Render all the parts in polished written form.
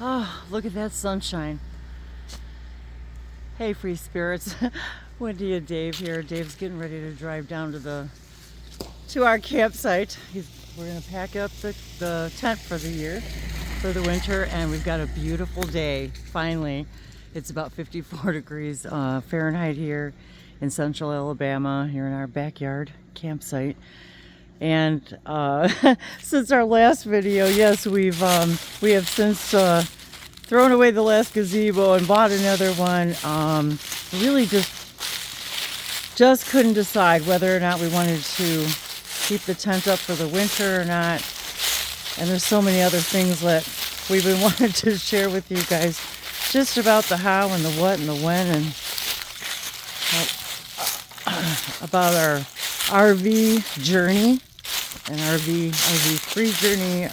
Oh, look at that sunshine. Hey, free spirits. Wendy and Dave here. Dave's getting ready to drive down to our campsite. We're gonna pack up the tent for the year, for the winter, and we've got a beautiful day. Finally, it's about 54 degrees Fahrenheit here in central Alabama, here in our backyard campsite. And since our last video, yes, we have since thrown away the last gazebo and bought another one. Really just couldn't decide whether or not we wanted to keep the tent up for the winter or not. And there's so many other things that we've been wanting to share with you guys, just about the how and the what and the when, and about our RV journey and RV free journey,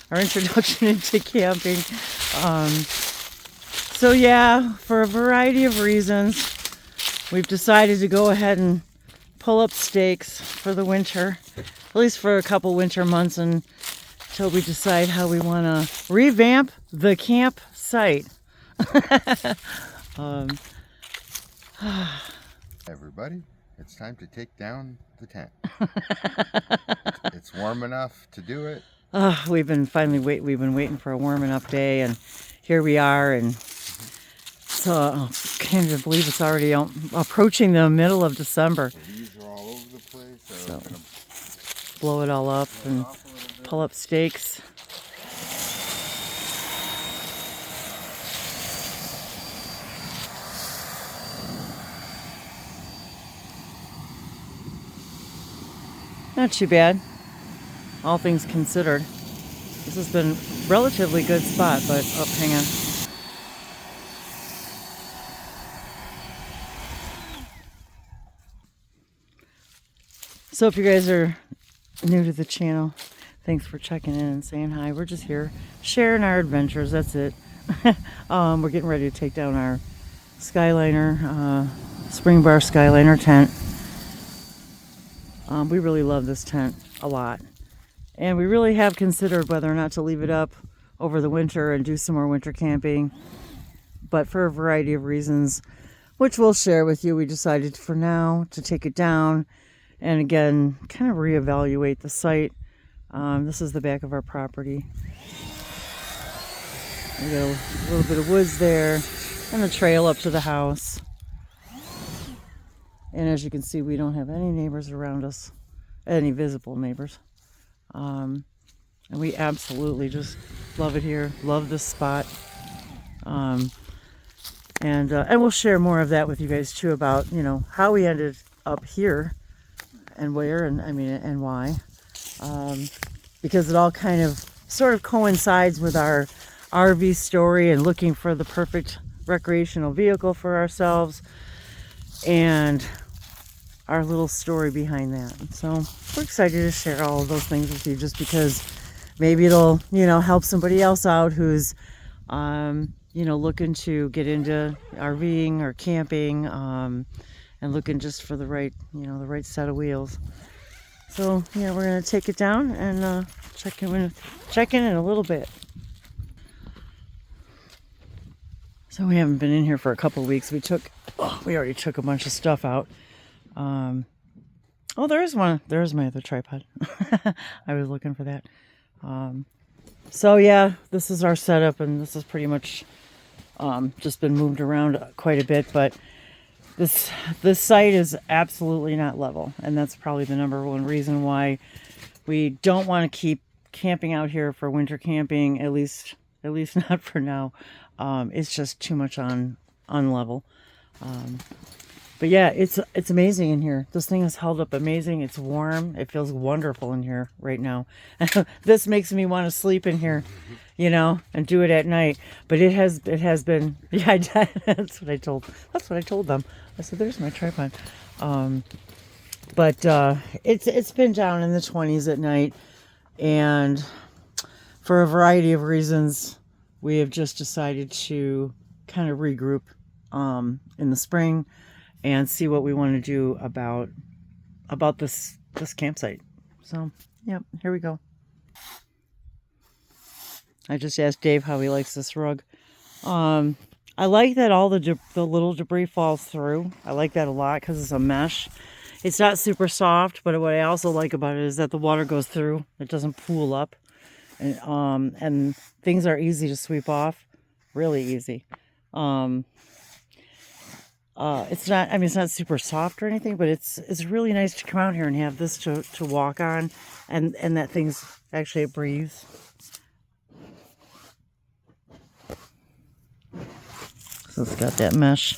our introduction into camping. So yeah, for a variety of reasons, we've decided to go ahead and pull up stakes for the winter, at least for a couple winter months, until we decide how we want to revamp the campsite. Everybody, it's time to take down the tent. It's warm enough to do it. We've been waiting for a warm enough day, and here we are. And so I can't even believe it's already approaching the middle of December. The leaves are all over the place. So I'm gonna blow it all up and pull up stakes. Not too bad, all things considered. This has been a relatively good spot, but hang on. So if you guys are new to the channel, thanks for checking in and saying hi. We're just here sharing our adventures. That's it. We're getting ready to take down our Skyliner, Spring Bar Skyliner tent. We really love this tent a lot, and we really have considered whether or not to leave it up over the winter and do some more winter camping, but for a variety of reasons, which we'll share with you, we decided for now to take it down and again kind of reevaluate the site. This is the back of our property. We got a little bit of woods there and a trail up to the house. And as you can see, we don't have any neighbors around us, any visible neighbors. And we absolutely just love it here, love this spot. And we'll share more of that with you guys too, about, you know, how we ended up here and where, and I mean, and why. Because it all kind of sort of coincides with our RV story and looking for the perfect recreational vehicle for ourselves, and our little story behind that. So we're excited to share all of those things with you, just because maybe it'll, you know, help somebody else out who's, you know, looking to get into RVing or camping, and looking just for the right, you know, the right set of wheels. So yeah, we're gonna take it down and check in a little bit. So we haven't been in here for a couple of weeks. We already took a bunch of stuff out. Oh, there's my other tripod. I was looking for that. So yeah, this is our setup, and this is pretty much just been moved around quite a bit, but this site is absolutely not level, and that's probably the number one reason why we don't want to keep camping out here for winter camping, at least not for now. It's just too much on level. But yeah, it's amazing in here. This thing has held up amazing. It's warm. It feels wonderful in here right now. This makes me want to sleep in here, you know, and do it at night. But it has been, yeah, that's what I told them. I said, there's my tripod. But it's been down in the 20s at night, and for a variety of reasons, we have just decided to kind of regroup in the spring and see what we want to do about this campsite. So, yep, here we go. I just asked Dave how he likes this rug. I like that all the little debris falls through. I like that a lot because it's a mesh. It's not super soft, but what I also like about it is that the water goes through. It doesn't pool up, and things are easy to sweep off, really easy. It's not. I mean, it's not super soft or anything, but it's really nice to come out here and have this to walk on, and that thing's actually it breathes. So it's got that mesh,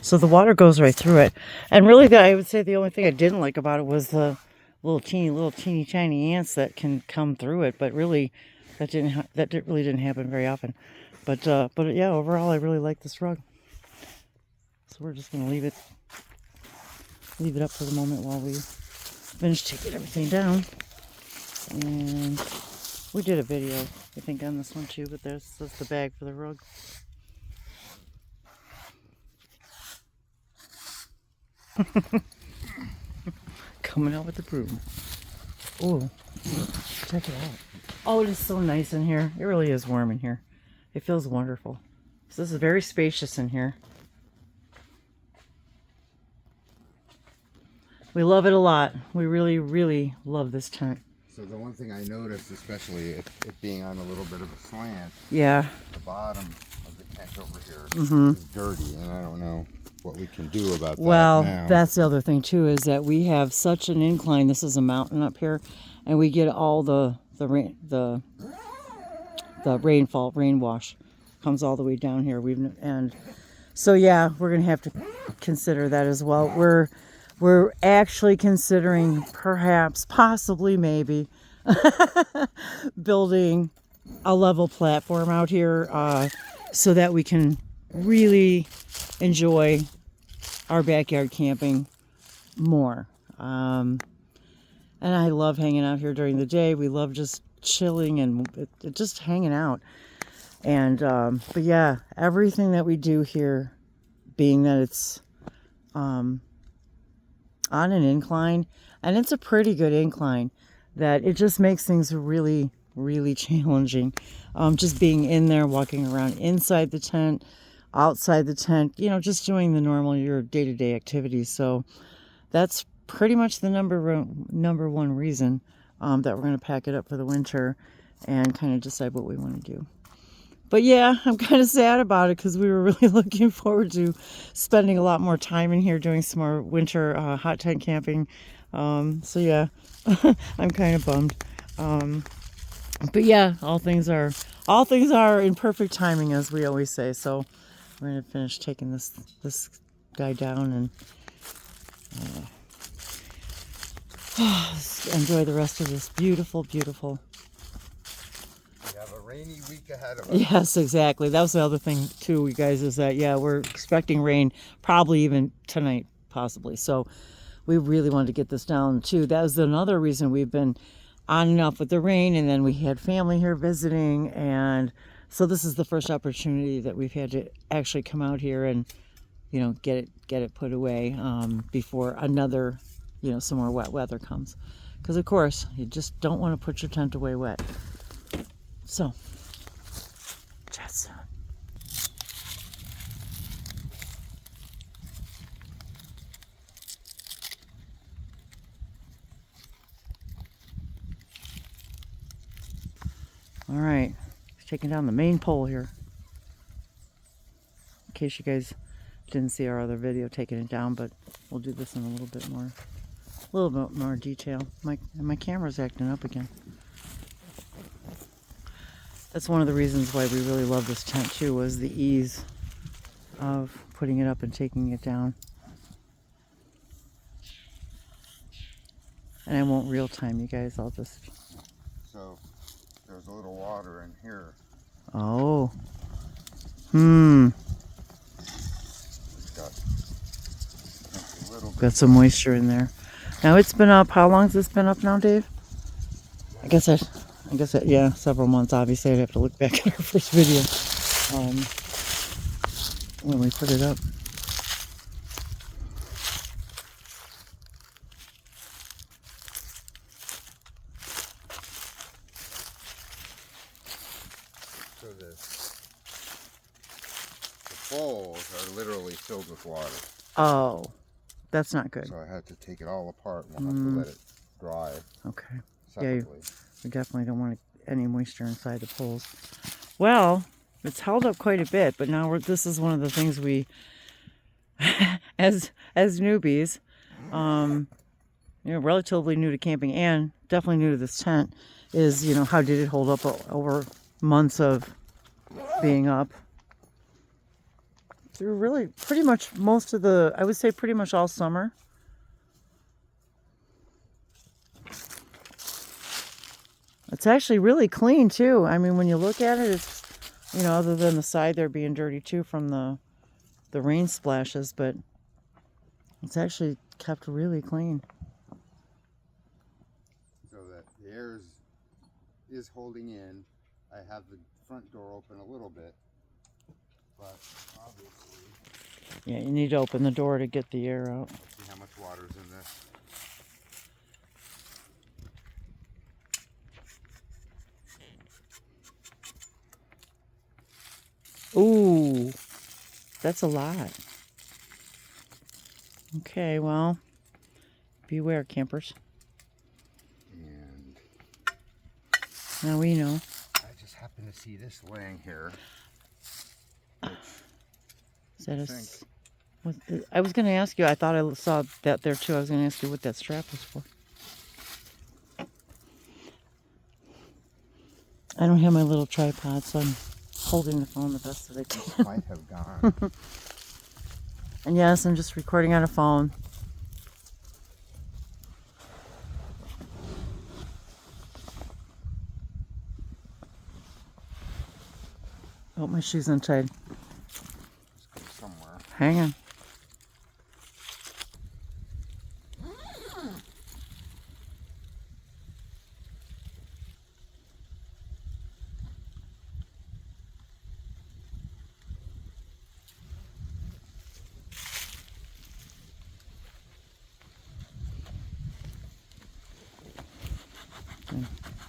so the water goes right through it. And really, I would say the only thing I didn't like about it was the little teeny tiny ants that can come through it. But really, really didn't happen very often. But yeah, overall, I really like this rug. So we're just gonna leave it up for the moment while we finish taking everything down. And we did a video, I think, on this one too. But that's the bag for the rug. Coming out with the broom. Oh, check it out. Oh, it is so nice in here. It really is warm in here. It feels wonderful. So this is very spacious in here. We love it a lot. We really, really love this tent. So the one thing I noticed, especially it being on a little bit of a slant, yeah, the bottom of the tent over here is dirty, and I don't know what we can do about that. Well, now. That's the other thing too, is that we have such an incline. This is a mountain up here, and we get all the rainfall, rain wash comes all the way down here. And so yeah, we're gonna have to consider that as well. We're actually considering perhaps, possibly, maybe building a level platform out here so that we can really enjoy our backyard camping more. And I love hanging out here during the day. We love just chilling and just hanging out. And but yeah, everything that we do here, being that it's on an incline, and it's a pretty good incline, that it just makes things really, really challenging. Just being in there, walking around inside the tent, outside the tent, just doing the normal your day-to-day activities. So that's pretty much the number one reason that we're going to pack it up for the winter and kind of decide what we want to do. But yeah, I'm kind of sad about it because we were really looking forward to spending a lot more time in here doing some more winter hot tent camping. So yeah, I'm kind of bummed. But yeah, all things are in perfect timing, as we always say. So we're gonna finish taking this guy down and enjoy the rest of this beautiful, beautiful. We have a rainy week ahead of us. Yes, exactly. That was the other thing too, you guys, is that yeah, we're expecting rain, probably even tonight, possibly. So we really wanted to get this down too. That was another reason we've been on and off with the rain, and then we had family here visiting, and so this is the first opportunity that we've had to actually come out here and get it put away before another some more wet weather comes, because of course you just don't want to put your tent away wet. So chat soon. All right, taking down the main pole here. In case you guys didn't see our other video taking it down, but we'll do this in a little bit more detail. My camera's acting up again. That's one of the reasons why we really love this tent too, was the ease of putting it up and taking it down. And I won't real time, you guys. I'll just. So there's a little water in here. Oh. Got some moisture in there. Now it's been up. How long has this been up now, Dave? I guess yeah, several months. Obviously, I'd have to look back at our first video when we put it up. So the bowls are literally filled with water. Oh, that's not good. So I had to take it all apart and we'll have to let it dry Okay. separately. Yeah, we definitely don't want any moisture inside the poles. Well, it's held up quite a bit, but now this is one of the things we, as newbies, relatively new to camping and definitely new to this tent, is how did it hold up over months of being up through really pretty much most of I would say pretty much all summer. It's actually really clean too. I mean, when you look at it, it's, other than the side there being dirty too from the rain splashes, but it's actually kept really clean. So that the air is holding in. I have the front door open a little bit, but obviously... Yeah, you need to open the door to get the air out. See how much water's in this. Ooh, that's a lot. Okay, well, beware, campers. And now we know. I just happen to see this laying here. Is that I was going to ask you, I thought I saw that there too. I was going to ask you what that strap was for. I don't have my little tripod, so I'm holding the phone the best that I can. Might have gone. And yes, I'm just recording on a phone. Oh, my shoe's untied. Somewhere. Hang on.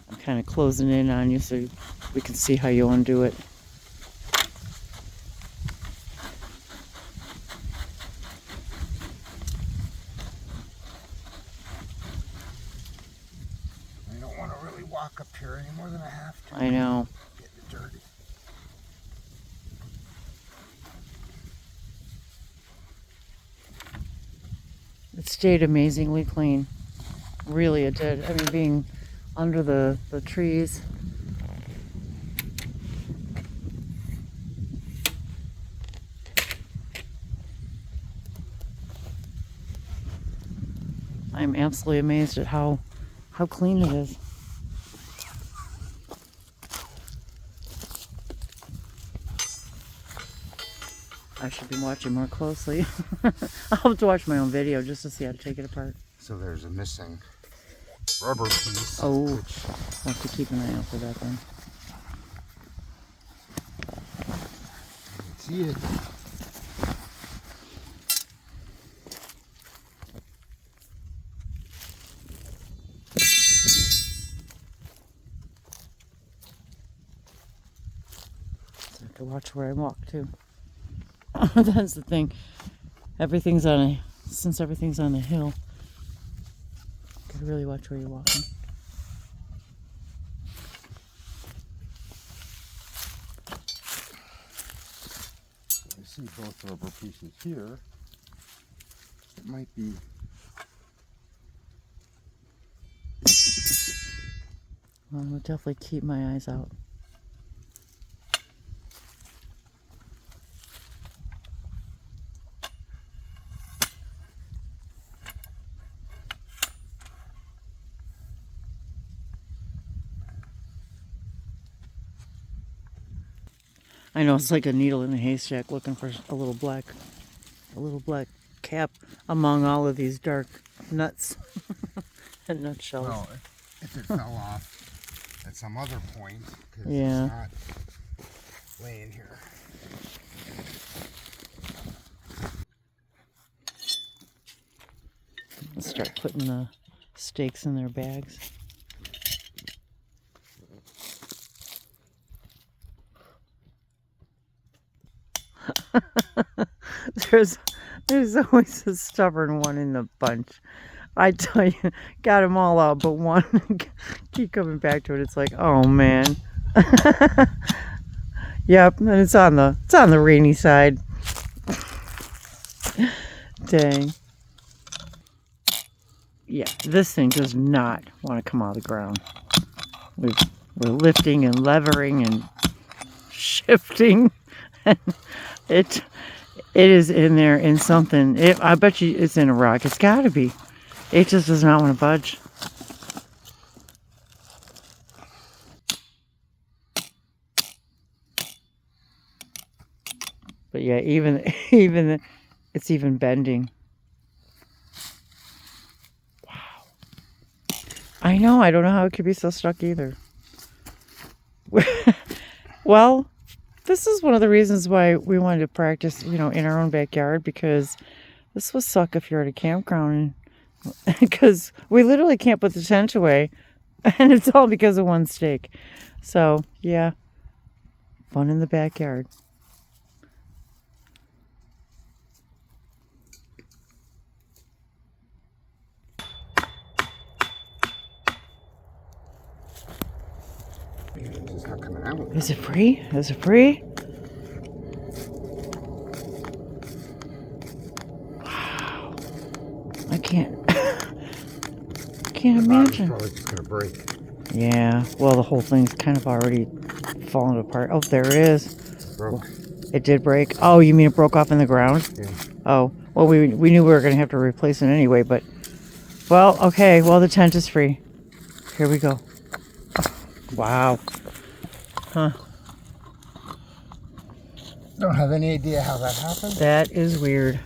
I'm kind of closing in on you so we can see how you undo it. I don't want to really walk up here any more than I have to. I know. Get it dirty. It stayed amazingly clean. Really, it did. I mean, being under the trees. I'm absolutely amazed at how clean it is. I should be watching more closely. I'll have to watch my own video just to see how to take it apart. So there's a missing rubber piece. Oh, I'll have to keep an eye out for that then. See it. So I have to watch where I walk too. That's the thing. Since everything's on a hill, you gotta really watch where you're walking. You see both rubber pieces here. It might be. Well, I'll definitely keep my eyes out. I know it's like a needle in a haystack looking for a little black cap among all of these dark nuts and nutshells. Well, if it fell off at some other point, because Yeah. it's not laying here. Let's start putting the stakes in their bags. there's there's always a stubborn one in the bunch. I tell you, got them all out, but one keep coming back to it. It's like, oh man. Yep, and it's on the rainy side. Dang. Yeah, this thing does not want to come out of the ground. We're lifting and levering and shifting. it it is in there in something. I bet you it's in a rock. It's got to be. It just does not want to budge. But yeah, even it's even bending. Wow. I know. I don't know how it could be so stuck either. Well, this is one of the reasons why we wanted to practice, in our own backyard, because this would suck if you're at a campground, because we literally can't put the tent away, and it's all because of one stake. So yeah, fun in the backyard. It's just not coming out. Is it free? Is it free? Wow. I can't imagine. Probably just gonna break. Yeah. Well, the whole thing's kind of already fallen apart. Oh, there it is. Broke. It did break. Oh, you mean it broke off in the ground? Yeah. Oh, well, we knew we were going to have to replace it anyway, but, well, okay. Well, the tent is free. Here we go. Wow. Huh. Don't have any idea how that happened. That is weird.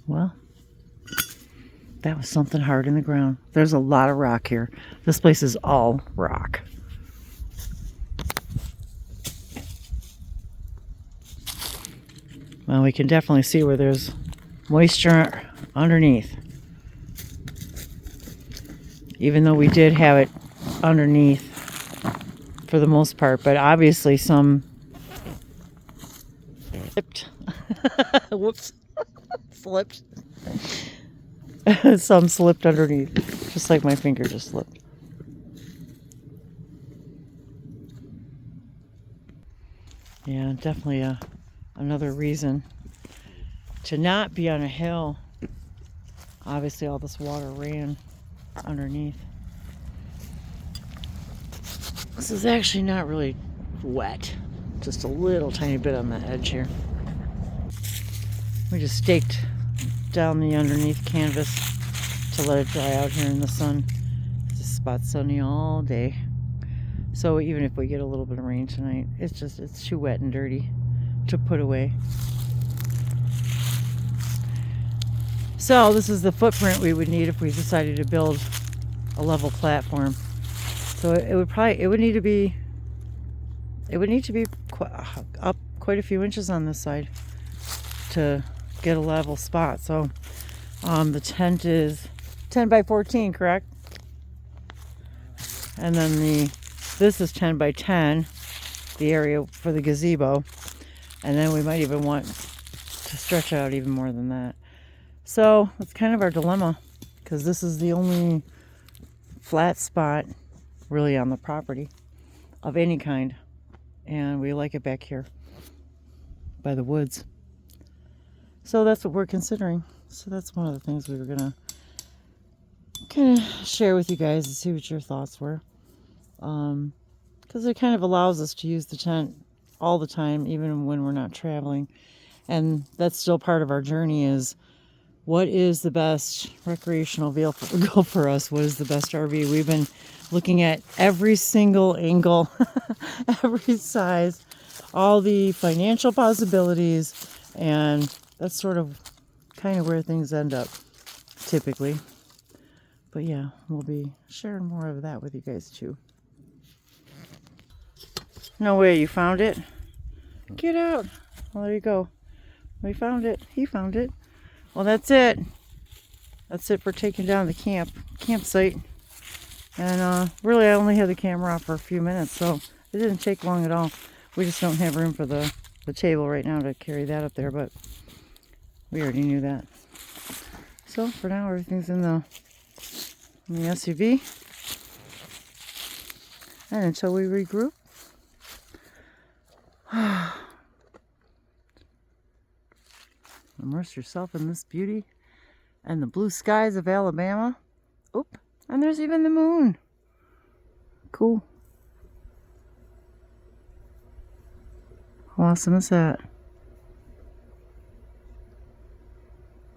Well, that was something hard in the ground. There's a lot of rock here. This place is all rock. Well, we can definitely see where there's moisture underneath. Even though we did have it underneath for the most part, but obviously some slipped. Whoops. Slipped. Some slipped underneath, just like my finger just slipped. Yeah, definitely another reason to not be on a hill. Obviously all this water ran underneath. This is actually not really wet, just a little tiny bit on the edge here. We just staked down the underneath canvas to let it dry out here in the sun. This spot's sunny all day, so even if we get a little bit of rain tonight, it's too wet and dirty to put away. So this is the footprint we would need if we decided to build a level platform. So it would need to be up quite a few inches on this side to get a level spot. So the tent is 10 by 14, correct? And then this is 10 by 10, the area for the gazebo. And then we might even want to stretch out even more than that. So it's kind of our dilemma, because this is the only flat spot really on the property of any kind. And we like it back here by the woods. So that's what we're considering. So that's one of the things we were going to kind of share with you guys and see what your thoughts were. Because it kind of allows us to use the tent all the time, even when we're not traveling. And that's still part of our journey, is what is the best recreational vehicle for us? What is the best RV? We've been looking at every single angle, every size, all the financial possibilities, and that's sort of kind of where things end up typically. But yeah, we'll be sharing more of that with you guys too. No way, you found it? Get out. Well, there you go. We found it. He found it. Well, that's it. That's it for taking down the campsite. And really, I only had the camera off for a few minutes, so it didn't take long at all. We just don't have room for the table right now to carry that up there, but we already knew that. So for now, everything's in the SUV. And until we regroup, immerse yourself in this beauty and the blue skies of Alabama. Oop, and there's even the moon. Cool. How awesome is that?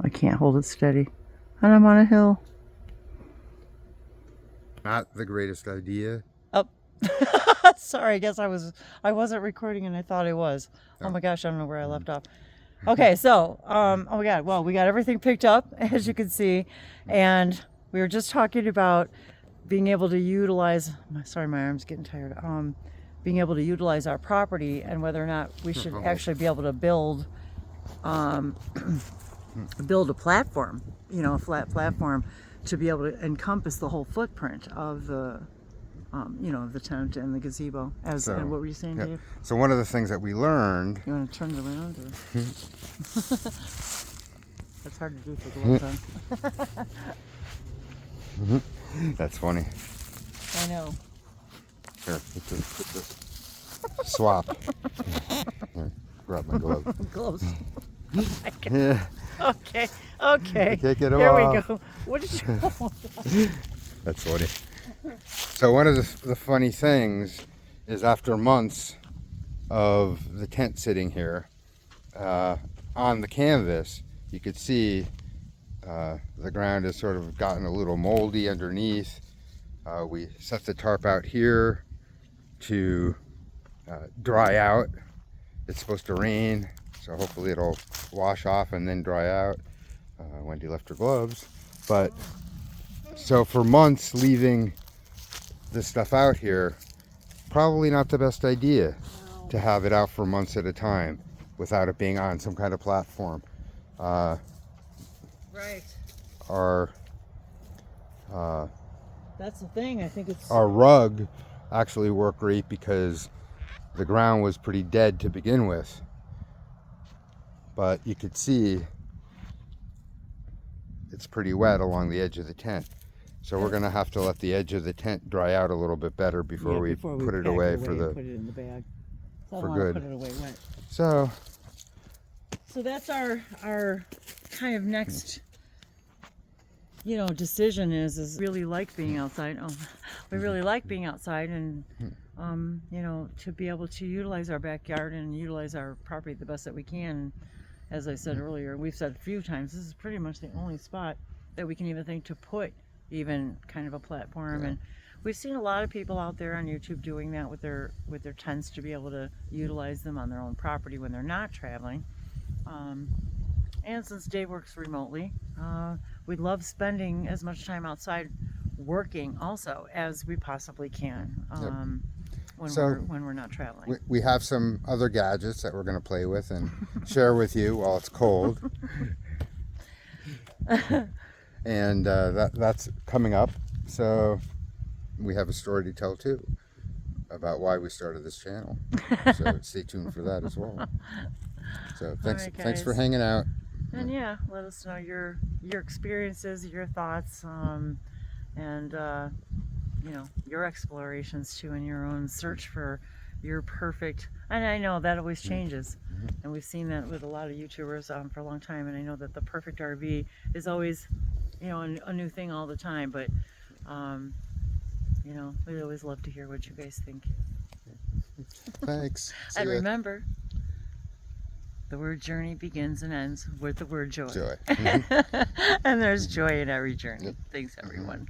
I can't hold it steady. And I'm on a hill. Not the greatest idea. Oh, sorry. I guess I wasn't recording and I thought I was. Oh my gosh, I don't know where I left off. Okay, so oh my God, well, we got everything picked up, as you can see, and we were just talking about being able to utilize. Sorry, my arm's getting tired. Being able to utilize our property and whether or not we should actually be able to build a platform, a flat platform, to be able to encompass the whole footprint of the of the tent and the gazebo. And what were you saying, Dave? So one of the things that we learned. You want to turn it around? Or? That's hard to do for gloves on. That's funny. I know. Here, put this. Swap. Here, grab my glove. Gloves. Yeah. Okay. I can't get them Here off. we go. What did you? That's funny. So one of the funny things is, after months of the tent sitting here on the canvas, you could see the ground has sort of gotten a little moldy underneath. We set the tarp out here to dry out. It's supposed to rain, so hopefully it'll wash off and then dry out. Wendy left her gloves. But so for months, leaving this stuff out here, probably not the best idea to have it out for months at a time without it being on some kind of platform. Right. That's the thing. I think it's our rug actually worked great because the ground was pretty dead to begin with. But you could see it's pretty wet along the edge of the tent. So we're going to have to let the edge of the tent dry out a little bit better before we put it away for the put it in the bag. So I for don't want good. to put it away wet. So that's our kind of next decision is really like being outside. We really like being outside, and to be able to utilize our backyard and utilize our property the best that we can. As I said earlier, we've said a few times, this is pretty much the only spot that we can even think to put even kind of a platform. And we've seen a lot of people out there on YouTube doing that with their tents to be able to utilize them on their own property when they're not traveling. And since Dave works remotely, we love spending as much time outside working also as we possibly can when we're not traveling. We have some other gadgets that we're going to play with and share with you while it's cold. And that's coming up. So we have a story to tell too about why we started this channel. So stay tuned for that as well. So thanks for hanging out. And let us know your experiences, your thoughts, and your explorations too, in your own search for your perfect. And I know that always changes, and we've seen that with a lot of YouTubers for a long time. And I know that the perfect RV is always, a new thing all the time. But we always love to hear what you guys think. Thanks. And remember, the word journey begins and ends with the word joy. Joy. And there's joy in every journey. Thanks, everyone.